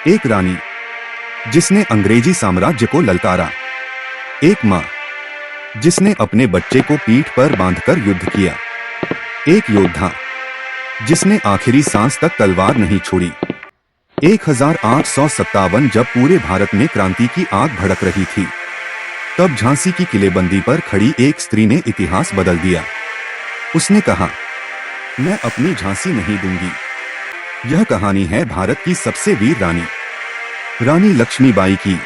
एक रानी जिसने अंग्रेजी साम्राज्य को ललकारा। एक माँ जिसने अपने बच्चे को पीठ पर बांधकर युद्ध किया। एक योद्धा जिसने आखिरी सांस तक तलवार नहीं छोड़ी। 1857 जब पूरे भारत में क्रांति की आग भड़क रही थी, तब झांसी की किलेबंदी पर खड़ी एक स्त्री ने इतिहास बदल दिया। उसने कहा, मैं अपनी झांसी नहीं दूंगी। यह कहानी है भारत की सबसे वीर रानी, रानी लक्ष्मीबाई की,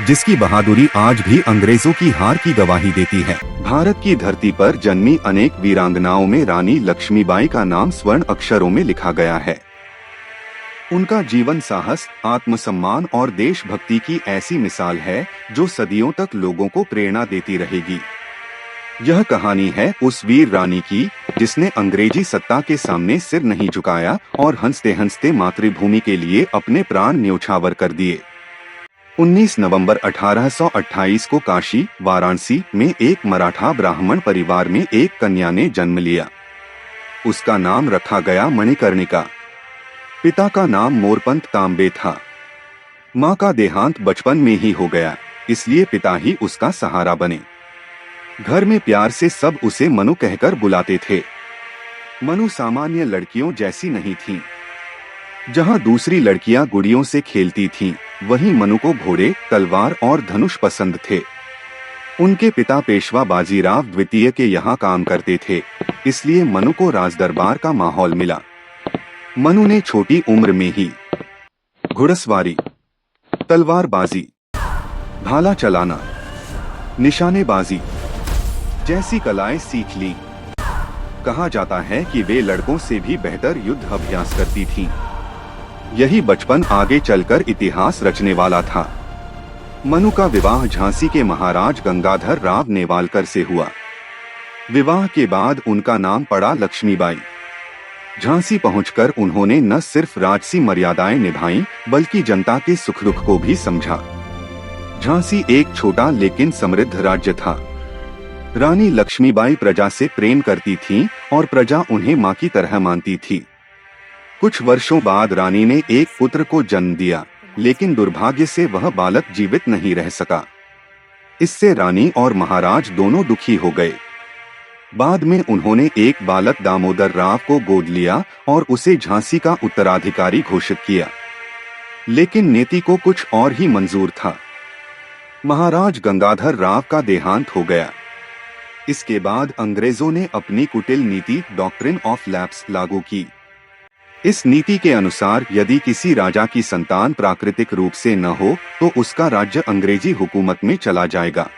जिसकी बहादुरी आज भी अंग्रेजों की हार की गवाही देती है। भारत की धरती पर जन्मी अनेक वीरांगनाओं में रानी लक्ष्मीबाई का नाम स्वर्ण अक्षरों में लिखा गया है। उनका जीवन साहस, आत्मसम्मान और देशभक्ति की ऐसी मिसाल है जो सदियों तक लोगों को प्रेरणा देती रहेगी। यह कहानी है उस वीर रानी की जिसने अंग्रेजी सत्ता के सामने सिर नहीं झुकाया और हंसते हंसते मातृभूमि के लिए अपने प्राण न्योछावर कर दिए। 19 नवंबर 1828 को काशी, वाराणसी में एक मराठा ब्राह्मण परिवार में एक कन्या ने जन्म लिया। उसका नाम रखा गया मणिकर्णिका। पिता का नाम मोरपंत तांबे था। माँ का देहांत बचपन में ही हो गया, इसलिए पिता ही उसका सहारा बने। घर में प्यार से सब उसे मनु कहकर बुलाते थे। मनु सामान्य लड़कियों जैसी नहीं थी। जहाँ दूसरी लड़कियां गुड़ियों से खेलती थीं, वहीं मनु को घोड़े, तलवार और धनुष पसंद थे। उनके पिता पेशवा बाजीराव द्वितीय के यहाँ काम करते थे, इसलिए मनु को राजदरबार का माहौल मिला। मनु ने छोटी उम्र में ही घुड़सवारी, तलवारबाजी, भाला चलाना, निशानेबाजी जैसी कलाएं सीख ली। कहा जाता है कि वे लड़कों से भी बेहतर युद्ध अभ्यास करती थीं। यही बचपन आगे चलकर इतिहास रचने वाला था। मनु का विवाह झांसी के महाराज गंगाधर राव नेवालकर से हुआ। विवाह के बाद उनका नाम पड़ा लक्ष्मीबाई। झांसी पहुंचकर उन्होंने न सिर्फ राजसी मर्यादाएं निभाईं, बल्कि जनता के सुख दुख को भी समझा। झांसी एक छोटा लेकिन समृद्ध राज्य था। रानी लक्ष्मीबाई प्रजा से प्रेम करती थीं और प्रजा उन्हें मां की तरह मानती थी। कुछ वर्षों बाद रानी ने एक पुत्र को जन्म दिया, लेकिन दुर्भाग्य से वह बालक जीवित नहीं रह सका। इससे रानी और महाराज दोनों दुखी हो गए। बाद में उन्होंने एक बालक दामोदर राव को गोद लिया और उसे झांसी का उत्तराधिकारी घोषित किया। लेकिन नीति को कुछ और ही मंजूर था। महाराज गंगाधर राव का देहांत हो गया। इसके बाद अंग्रेजों ने अपनी कुटिल नीति डॉक्ट्रिन ऑफ लैप्स लागू की। इस नीति के अनुसार यदि किसी राजा की संतान प्राकृतिक रूप से न हो तो उसका राज्य अंग्रेजी हुकूमत में चला जाएगा।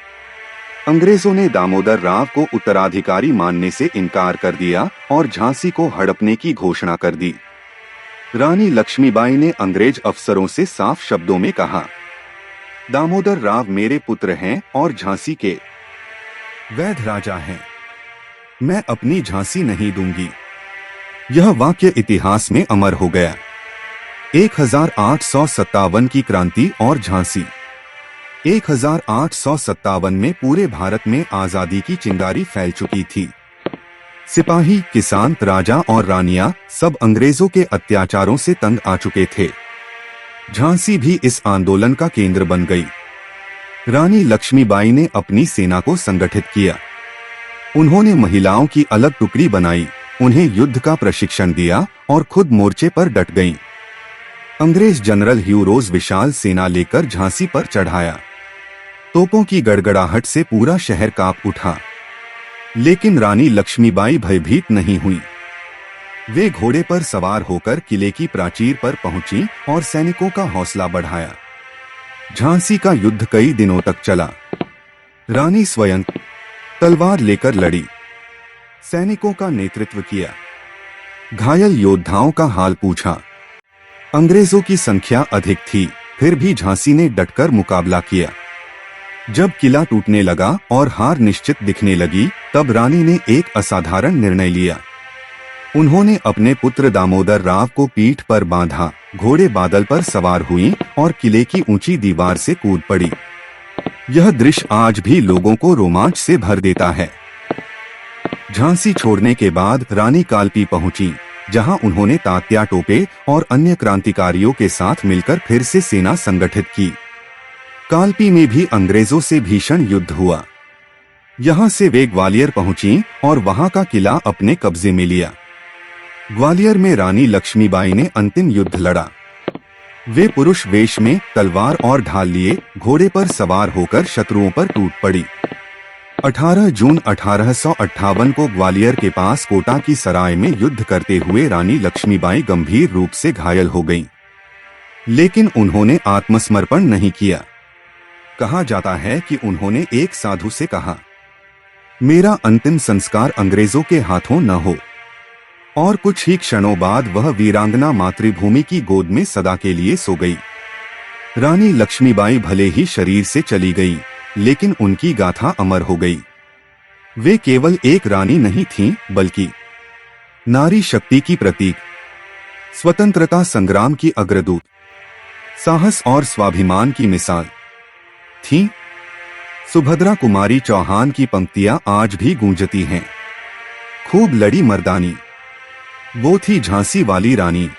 अंग्रेजों ने दामोदर राव को उत्तराधिकारी मानने से इनकार कर दिया और झांसी को हड़पने की घोषणा कर दी। रानी लक्ष्मीबाई ने अंग्रेज अफसरों से साफ शब्दों में कहा, दामोदर राव मेरे पुत्र हैं और झांसी के वैध राजा हैं। मैं अपनी झांसी नहीं दूंगी। यह वाक्य इतिहास में अमर हो गया। 1857 की क्रांति और झांसी। 1857 में पूरे भारत में आजादी की चिंगारी फैल चुकी थी। सिपाही, किसान, राजा और रानियां सब अंग्रेजों के अत्याचारों से तंग आ चुके थे। झांसी भी इस आंदोलन का केंद्र बन गई। रानी लक्ष्मीबाई ने अपनी सेना को संगठित किया। उन्होंने महिलाओं की अलग टुकड़ी बनाई, उन्हें युद्ध का प्रशिक्षण दिया और खुद मोर्चे पर डट गईं। अंग्रेज जनरल ह्यू रोज विशाल सेना लेकर झांसी पर चढ़ाया। तोपों की गड़गड़ाहट से पूरा शहर कांप उठा, लेकिन रानी लक्ष्मीबाई भयभीत नहीं हुई। वे घोड़े पर सवार होकर किले की प्राचीर पर पहुंची और सैनिकों का हौसला बढ़ाया। झांसी का युद्ध कई दिनों तक चला। रानी स्वयं तलवार लेकर लड़ी, सैनिकों का नेतृत्व किया, घायल योद्धाओं का हाल पूछा। अंग्रेजों की संख्या अधिक थी, फिर भी झांसी ने डटकर मुकाबला किया। जब किला टूटने लगा और हार निश्चित दिखने लगी, तब रानी ने एक असाधारण निर्णय लिया। उन्होंने अपने पुत्र दामोदर राव को पीठ पर बांधा, घोड़े बादल पर सवार हुई और किले की ऊंची दीवार से कूद पड़ी। यह दृश्य आज भी लोगों को रोमांच से भर देता है। झांसी छोड़ने के बाद रानी कालपी पहुंची, जहां उन्होंने तात्या टोपे और अन्य क्रांतिकारियों के साथ मिलकर फिर से सेना संगठित की। कालपी में भी अंग्रेजों से भीषण युद्ध हुआ। यहां से वे ग्वालियर पहुंची और वहां का किला अपने कब्जे में लिया। ग्वालियर में रानी लक्ष्मीबाई ने अंतिम युद्ध लड़ा। वे पुरुष वेश में तलवार और ढाल लिए घोड़े पर सवार होकर शत्रुओं पर टूट पड़ी। 18 जून 1858 को ग्वालियर के पास कोटा की सराय में युद्ध करते हुए रानी लक्ष्मीबाई गंभीर रूप से घायल हो गईं। लेकिन उन्होंने आत्मसमर्पण नहीं किया। कहा जाता है कि उन्होंने एक साधु से कहा, मेरा अंतिम संस्कार अंग्रेजों के हाथों न हो। और कुछ ही क्षणों बाद वह वीरांगना मातृभूमि की गोद में सदा के लिए सो गई। रानी लक्ष्मीबाई भले ही शरीर से चली गई, लेकिन उनकी गाथा अमर हो गई। वे केवल एक रानी नहीं थीं, बल्कि नारी शक्ति की प्रतीक, स्वतंत्रता संग्राम की अग्रदूत, साहस और स्वाभिमान की मिसाल थीं। सुभद्रा कुमारी चौहान की पंक्तियां आज भी गूंजती हैं। खूब लड़ी मर्दानी, वो थी झांसी वाली रानी।